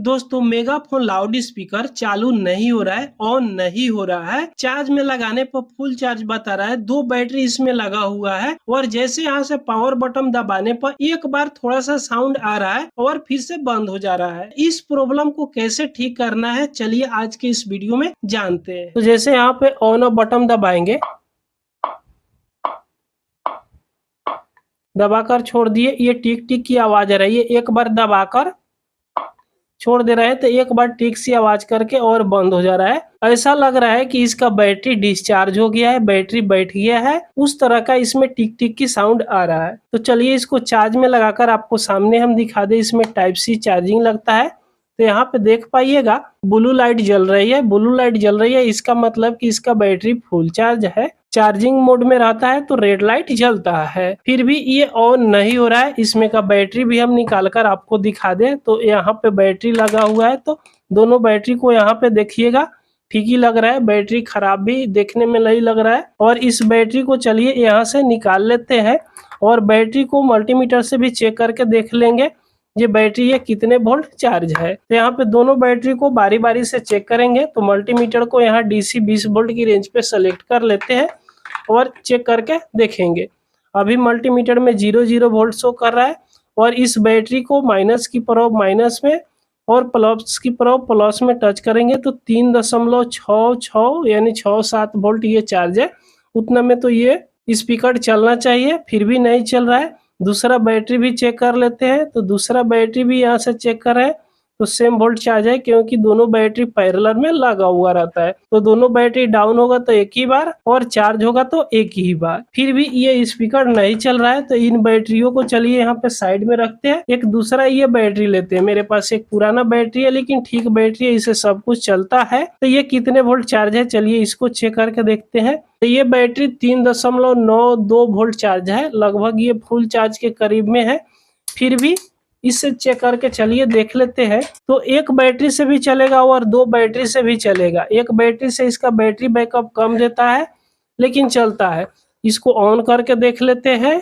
दोस्तों megaphone loud speaker चालू नहीं हो रहा है, ऑन नहीं हो रहा है। चार्ज में लगाने पर फुल चार्ज बता रहा है, 2 बैटरी इसमें लगा हुआ है और जैसे यहाँ से पावर बटन दबाने पर एक बार थोड़ा सा साउंड आ रहा है और फिर से बंद हो जा रहा है। इस प्रॉब्लम को कैसे ठीक करना है चलिए आज के इस वीडियो में जानते हैं। तो जैसे यहाँ पे ऑन ऑफ बटन दबाएंगे, दबाकर छोड़ दिए, ये टिक टिक की आवाज आ रही है। एक बार दबाकर छोड़ दे रहे हैं तो एक बार टिक सी आवाज करके और बंद हो जा रहा है। ऐसा लग रहा है कि इसका बैटरी डिस्चार्ज हो गया है, बैटरी बैठ गया है, उस तरह का इसमें टिक टिक की साउंड आ रहा है। तो चलिए इसको चार्ज में लगाकर आपको सामने हम दिखा दे। इसमें टाइप सी चार्जिंग लगता है। तो यहाँ पे देख पाइएगा ब्लू लाइट जल रही है, ब्लू लाइट जल रही है, इसका मतलब कि इसका बैटरी फुल चार्ज है। चार्जिंग मोड में रहता है तो रेड लाइट जलता है, फिर भी ये ऑन नहीं हो रहा है। इसमें का बैटरी भी हम निकाल कर आपको दिखा दें। तो यहाँ पे बैटरी लगा हुआ है, तो दोनों बैटरी को यहाँ पे देखिएगा, ठीक ही लग रहा है। बैटरी खराब भी देखने में नहीं लग रहा है। और इस बैटरी को चलिए यहाँ से निकाल लेते हैं और बैटरी को मल्टीमीटर से भी चेक करके देख लेंगे ये बैटरी ये कितने वोल्ट चार्ज है। तो यहाँ पे दोनों बैटरी को बारी बारी से चेक करेंगे। तो मल्टीमीटर को यहाँ डीसी 20 वोल्ट की रेंज पे सेलेक्ट कर लेते हैं और चेक करके देखेंगे। अभी मल्टीमीटर में 0 वोल्ट शो कर रहा है और इस बैटरी को माइनस की प्रोब माइनस में और प्लस की प्रोब प्लस में टच करेंगे तो 3.66 यानी 6-7 वोल्ट ये चार्ज है। उतना में तो ये स्पीकर चलना चाहिए, फिर भी नहीं चल रहा है। दूसरा बैटरी भी चेक कर लेते हैं। तो दूसरा बैटरी भी यहाँ से चेक कर रहे हैं तो सेम वोल्ट चार्ज है, क्योंकि दोनों बैटरी पैरेलल में लगा हुआ रहता है। तो दोनों बैटरी डाउन होगा तो एक ही बार और चार्ज होगा तो एक ही बार, फिर भी ये स्पीकर नहीं चल रहा है। तो इन बैटरियों को चलिए यहाँ पे साइड में रखते हैं। एक दूसरा ये बैटरी लेते हैं। मेरे पास एक पुराना बैटरी है लेकिन ठीक बैटरी है, इसे सब कुछ चलता है। तो ये कितने वोल्ट चार्ज है चलिए इसको चेक करके देखते हैं। तो ये बैटरी 3.92 वोल्ट चार्ज है, लगभग ये फुल चार्ज के करीब में है। फिर भी इससे चेक करके चलिए देख लेते हैं। तो एक बैटरी से भी चलेगा और 2 बैटरी से भी चलेगा। एक बैटरी से इसका बैटरी बैकअप कम देता है लेकिन चलता है। इसको ऑन करके देख लेते हैं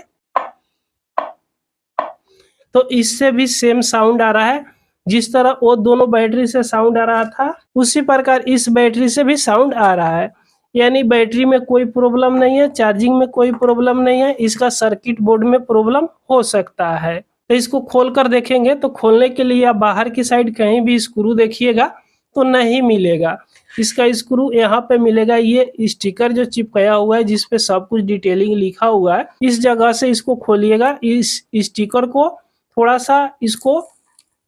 तो इससे भी सेम साउंड आ रहा है। जिस तरह वो दोनों बैटरी से साउंड आ रहा था उसी प्रकार इस बैटरी से भी साउंड आ रहा है। यानी बैटरी में कोई प्रॉब्लम नहीं है, चार्जिंग में कोई प्रॉब्लम नहीं है, इसका सर्किट बोर्ड में प्रॉब्लम हो सकता है। तो इसको खोल कर देखेंगे। तो खोलने के लिए आप बाहर की साइड कहीं भी स्क्रू देखिएगा तो नहीं मिलेगा। इसका स्क्रू यहाँ पे मिलेगा, ये स्टिकर जो चिपकाया हुआ है जिसपे सब कुछ डिटेलिंग लिखा हुआ है, इस जगह से इसको खोलिएगा। इस स्टिकर को थोड़ा सा इसको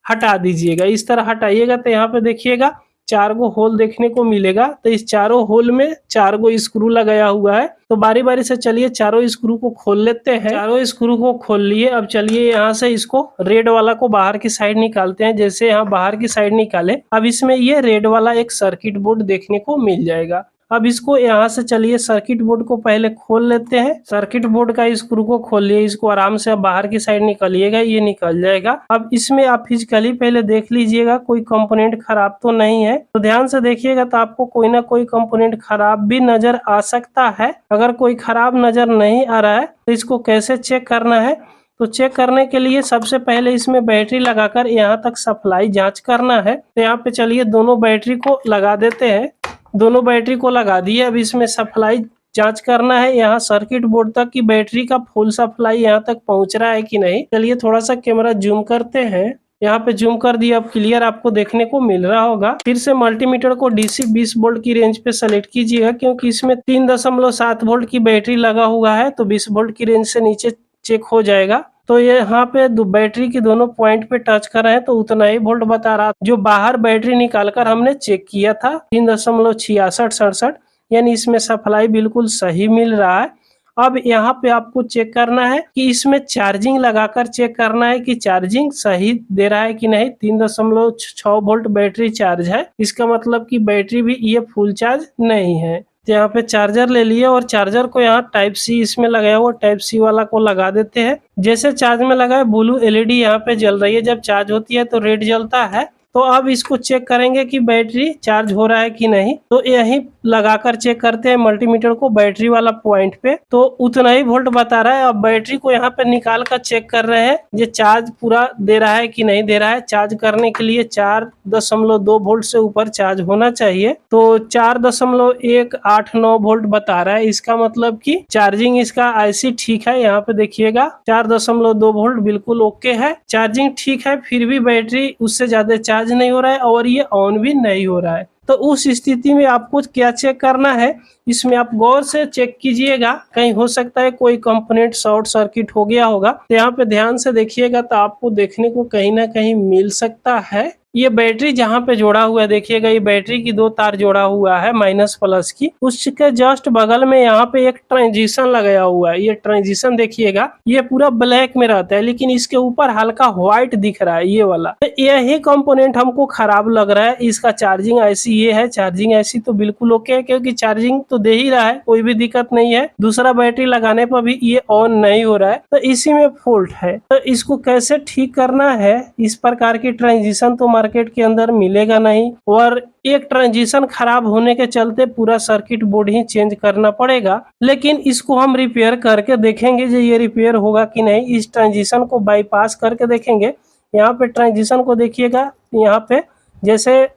हटा दीजिएगा, इस तरह हटाइएगा तो यहाँ पे देखिएगा 4 गो होल देखने को मिलेगा। तो इस चारों होल में 4 गो स्क्रू लगाया हुआ है। तो बारी बारी से चलिए चारों स्क्रू को खोल लेते हैं। चारों स्क्रू को खोल लिए। अब चलिए यहाँ से इसको रेड वाला को बाहर की साइड निकालते हैं। जैसे यहाँ बाहर की साइड निकाले, अब इसमें ये रेड वाला एक सर्किट बोर्ड देखने को मिल जाएगा। अब इसको यहाँ से चलिए सर्किट बोर्ड को पहले खोल लेते हैं। सर्किट बोर्ड का स्क्रू को खोल लिए, इसको आराम से अब बाहर की साइड निकालिएगा, ये निकल जाएगा। अब इसमें आप फिजिकली पहले देख लीजिएगा कोई कंपोनेंट खराब तो नहीं है। तो ध्यान से देखिएगा तो आपको कोई ना कोई कंपोनेंट खराब भी नजर आ सकता है। अगर कोई खराब नजर नहीं आ रहा है तो इसको कैसे चेक करना है। तो चेक करने के लिए सबसे पहले इसमें बैटरी लगाकर यहाँ तक सप्लाई जांच करना है। तो यहाँ पे चलिए दोनों बैटरी को लगा देते हैं। दोनों बैटरी को लगा दिए। अब इसमें सप्लाई जांच करना है यहाँ सर्किट बोर्ड तक कि बैटरी का फुल सप्लाई यहाँ तक पहुंच रहा है कि नहीं। चलिए थोड़ा सा कैमरा जूम करते हैं। यहाँ पे जूम कर दिया, अब क्लियर आपको देखने को मिल रहा होगा। फिर से मल्टीमीटर को डीसी 20 वोल्ट की रेंज पे सेलेक्ट कीजिएगा, क्योंकि इसमें 3.7 वोल्ट की बैटरी लगा हुआ है तो 20 वोल्ट की रेंज से नीचे चेक हो जाएगा। तो ये यहाँ पे बैटरी की दोनों पॉइंट पे टच कर रहे हैं तो उतना ही वोल्ट बता रहा, जो बाहर बैटरी निकालकर हमने चेक किया था 3.6667, यानी इसमें सप्लाई बिल्कुल सही मिल रहा है। अब यहाँ पे आपको चेक करना है कि इसमें चार्जिंग लगाकर चेक करना है कि चार्जिंग सही दे रहा है कि नहीं। 3.6 वोल्ट बैटरी चार्ज है, इसका मतलब कि बैटरी भी ये फुल चार्ज नहीं है। तो यहाँ पे चार्जर ले लिए और चार्जर को यहाँ टाइप सी इसमें लगाया हुआ टाइप सी वाला को लगा देते हैं। जैसे चार्ज में लगाए ब्लू एलईडी यहाँ पे जल रही है, जब चार्ज होती है तो रेड जलता है। तो अब इसको चेक करेंगे कि बैटरी चार्ज हो रहा है कि नहीं। तो यही लगाकर चेक करते हैं मल्टीमीटर को बैटरी वाला पॉइंट पे, तो उतना ही वोल्ट बता रहा है। अब बैटरी को यहाँ पे निकाल कर चेक कर रहे हैं ये चार्ज पूरा दे रहा है कि नहीं दे रहा है। चार्ज करने के लिए 4.2 वोल्ट से ऊपर चार्ज होना चाहिए। तो 4.189 वोल्ट बता रहा है। इसका मतलब कि चार्जिंग इसका आईसी ठीक है। यहाँ पे देखिएगा 4.2 वोल्ट बिल्कुल ओके है, चार्जिंग ठीक है। फिर भी बैटरी उससे ज्यादा चार्ज नहीं हो रहा है और ये ऑन भी नहीं हो रहा है। तो उस स्थिति में आपको क्या चेक करना है, इसमें आप गौर से चेक कीजिएगा। कहीं हो सकता है कोई कंपोनेंट शॉर्ट सर्किट हो गया होगा, तो यहाँ पे ध्यान से देखिएगा तो आपको देखने को कहीं ना कहीं मिल सकता है। ये बैटरी जहाँ पे जोड़ा हुआ है देखिएगा, ये बैटरी की 2 तार जोड़ा हुआ है माइनस प्लस की, उसके जस्ट बगल में यहाँ पे एक ट्रांजिशन लगाया हुआ है। ये ट्रांजिशन देखिएगा ये पूरा ब्लैक में रहता है, लेकिन इसके ऊपर हल्का व्हाइट दिख रहा है ये वाला। तो यही कंपोनेंट हमको खराब लग रहा है। इसका चार्जिंग आईसी ये है, चार्जिंग आईसी तो बिल्कुल ओके है क्योंकि चार्जिंग तो दे ही रहा है, कोई भी दिक्कत नहीं है। दूसरा बैटरी लगाने पर भी ये ऑन नहीं हो रहा है, तो इसी में फॉल्ट है। तो इसको कैसे ठीक करना है, इस प्रकार की ट्रांजिशन तो मार्केट के अंदर मिलेगा नहीं, और एक ट्रांजिशन खराब होने के चलते पूरा सर्किट बोर्ड ही चेंज करना पड़ेगा। लेकिन इसको हम रिपेयर करके देखेंगे जो ये रिपेयर होगा कि नहीं। इस ट्रांजिशन को बाईपास करके देखेंगे। यहाँ पे ट्रांजिशन को देखिएगा, यहाँ पे जैसे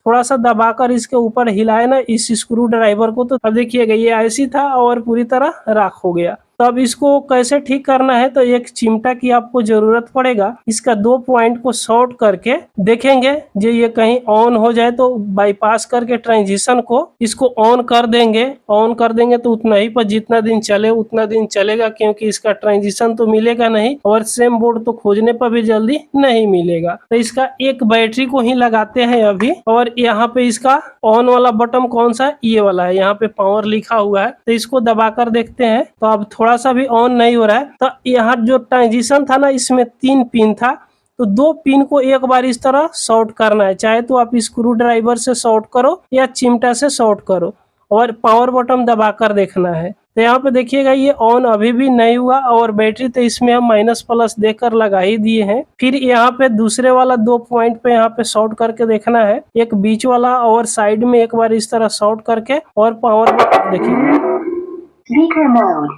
थोड़ा सा दबाकर इसके ऊपर हिलाए ना इस स्क्रू ड्राइवर को, तो अब देखिएगा ये आईसी था और पूरी तरह राख हो गया। तो अब इसको कैसे ठीक करना है, तो एक चिमटा की आपको जरूरत पड़ेगा। इसका 2 पॉइंट को शॉर्ट करके देखेंगे जो ये कहीं ऑन हो जाए तो बाईपास करके ट्रांजिशन को इसको ऑन कर देंगे। ऑन कर देंगे तो उतना ही पर जितना दिन चले उतना दिन चलेगा, क्योंकि इसका ट्रांजिशन तो मिलेगा नहीं और सेम बोर्ड तो खोजने पर भी जल्दी नहीं मिलेगा। तो इसका एक बैटरी को ही लगाते हैं अभी, और यहाँ पे इसका ऑन वाला बटन कौन सा, ये वाला है, यहाँ पे पावर लिखा हुआ है। तो इसको दबाकर देखते हैं, तो अब थोड़ा सा भी ऑन नहीं हो रहा है। तो यहाँ जो ट्रांजिशन था ना, इसमें 3 पिन था, तो 2 पिन को एक बार इस तरह शॉर्ट करना है। चाहे तो आप स्क्रू ड्राइवर से शॉर्ट करो या चिमटा से शॉर्ट करो, और पावर बटन दबाकर देखना है। तो यहाँ पे देखिएगा ये ऑन अभी भी नहीं हुआ, और बैटरी तो इसमें हम माइनस प्लस देकर लगा ही दिए हैं। फिर यहाँ पे दूसरे वाला 2 पॉइंट पे यहाँ पे शॉर्ट करके देखना है, एक बीच वाला और साइड में एक बार इस तरह शॉर्ट करके, और पावर बटन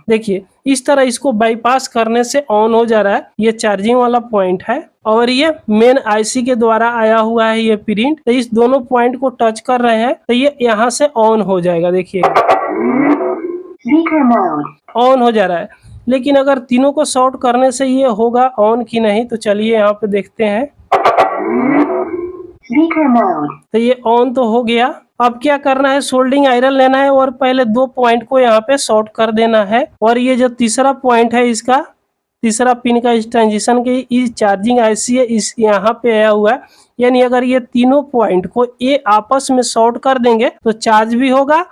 देखिए इस तरह इसको बाईपास करने से ऑन हो जा रहा है। ये चार्जिंग वाला पॉइंट है और ये मेन आईसी के द्वारा आया हुआ है ये प्रिंट। तो इस दोनों पॉइंट को टच कर रहे हैं तो ये यहाँ से ऑन हो जाएगा। देखिए ऑन हो जा रहा है, लेकिन अगर तीनों को शॉर्ट करने से ये होगा ऑन की नहीं, तो चलिए यहाँ पे देखते हैं। तो ये ऑन तो हो गया। अब क्या करना है, सोल्डिंग आयरन लेना है और पहले 2 पॉइंट को यहाँ पे शॉर्ट कर देना है। और ये जो तीसरा पॉइंट है, इसका तीसरा पिन का इस ट्रांजिशन के इस चार्जिंग आईसी है, इस यहाँ पे आया हुआ है। यानी अगर ये तीनों पॉइंट को ये आपस में शॉर्ट कर देंगे तो चार्ज भी होगा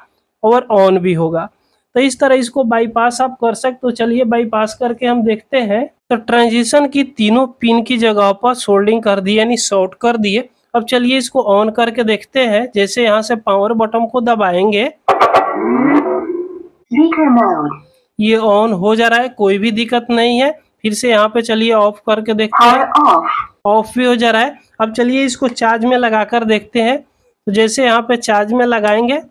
और ऑन भी होगा। तो इस तरह इसको बाईपास आप कर सकते। तो चलिए बाईपास करके हम देखते हैं। तो ट्रांजिशन की तीनों पिन की जगह पर सोल्डिंग कर दी, यानी शॉर्ट कर दिए। अब चलिए इसको ऑन करके देखते हैं। जैसे यहाँ से पावर बटन को दबाएंगे, ये ऑन हो जा रहा है, कोई भी दिक्कत नहीं है। फिर से यहाँ पे चलिए ऑफ करके देखते हैं, ऑफ भी हो जा रहा है। अब चलिए इसको चार्ज में लगाकर देखते हैं। तो जैसे यहाँ पे चार्ज में लगाएंगे,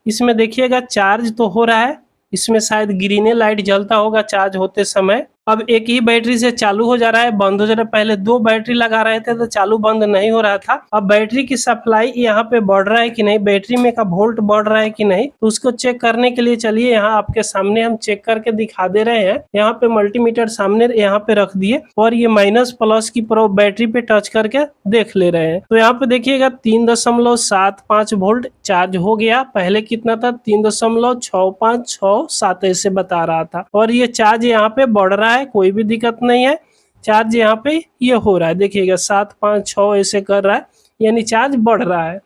इसमें देखिएगा चार्ज तो हो रहा है। इसमें शायद ग्रीने लाइट जलता होगा चार्ज होते समय। अब एक ही बैटरी से चालू हो जा रहा है, बंद हो जा रहा है। पहले 2 बैटरी लगा रहे थे तो चालू बंद नहीं हो रहा था। अब बैटरी की सप्लाई यहाँ पे बढ़ रहा है कि नहीं, बैटरी में का वोल्ट बढ़ रहा है कि नहीं, तो उसको चेक करने के लिए चलिए यहाँ आपके सामने हम चेक करके दिखा दे रहे हैं। यहाँ पे मल्टीमीटर सामने यहाँ पे रख दिए और ये माइनस प्लस की बैटरी पे टच करके देख ले रहे हैं। तो यहाँ पे देखिएगा 3.75 वोल्ट चार्ज हो गया। पहले कितना था, 3.6567 ऐसे बता रहा था। और ये चार्ज यहाँ पे बढ़ रहा है, कोई भी दिक्कत नहीं है। चार्ज यहाँ पे ये हो रहा है, देखिएगा 756 ऐसे कर रहा है, यानी चार्ज बढ़ रहा है।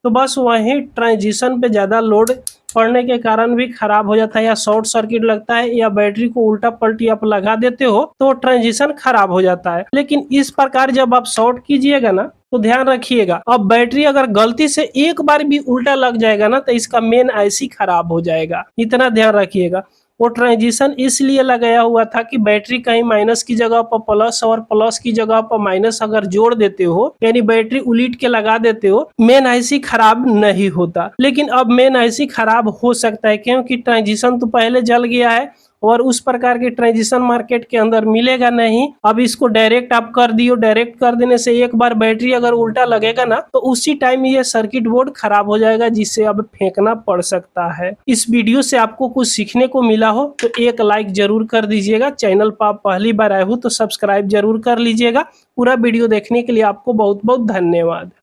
तो बस वहीं ट्रांजिशन पे ज्यादा लोड पड़ने के कारण भी खराब हो जाता है, या शॉर्ट सर्किट लगता है, या बैटरी को उल्टा पलटी आप लगा देते हो तो ट्रांजिशन खराब हो जाता है। लेकिन इस प्रकार जब आप शॉर्ट कीजिएगा ना, तो ध्यान रखिएगा, अब बैटरी अगर गलती से एक बार भी उल्टा लग जाएगा ना, तो इसका मेन आईसी खराब हो जाएगा। इतना ध्यान रखिएगा। वो ट्रांजिशन इसलिए लगाया हुआ था कि बैटरी कहीं माइनस की जगह पर प्लस और प्लस की जगह पर माइनस अगर जोड़ देते हो, यानी बैटरी उलीट के लगा देते हो, मेन आईसी खराब नहीं होता। लेकिन अब मेन आईसी खराब हो सकता है, क्योंकि ट्रांजिशन तो पहले जल गया है और उस प्रकार के ट्रांजिशन मार्केट के अंदर मिलेगा नहीं। अब इसको डायरेक्ट आप कर दियो, डायरेक्ट कर देने से एक बार बैटरी अगर उल्टा लगेगा ना तो उसी टाइम ये सर्किट बोर्ड खराब हो जाएगा, जिससे अब फेंकना पड़ सकता है। इस वीडियो से आपको कुछ सीखने को मिला हो तो एक लाइक जरूर कर दीजिएगा। चैनल पर आप पहली बार आए हो तो सब्सक्राइब जरूर कर लीजिएगा। पूरा वीडियो देखने के लिए आपको बहुत बहुत धन्यवाद।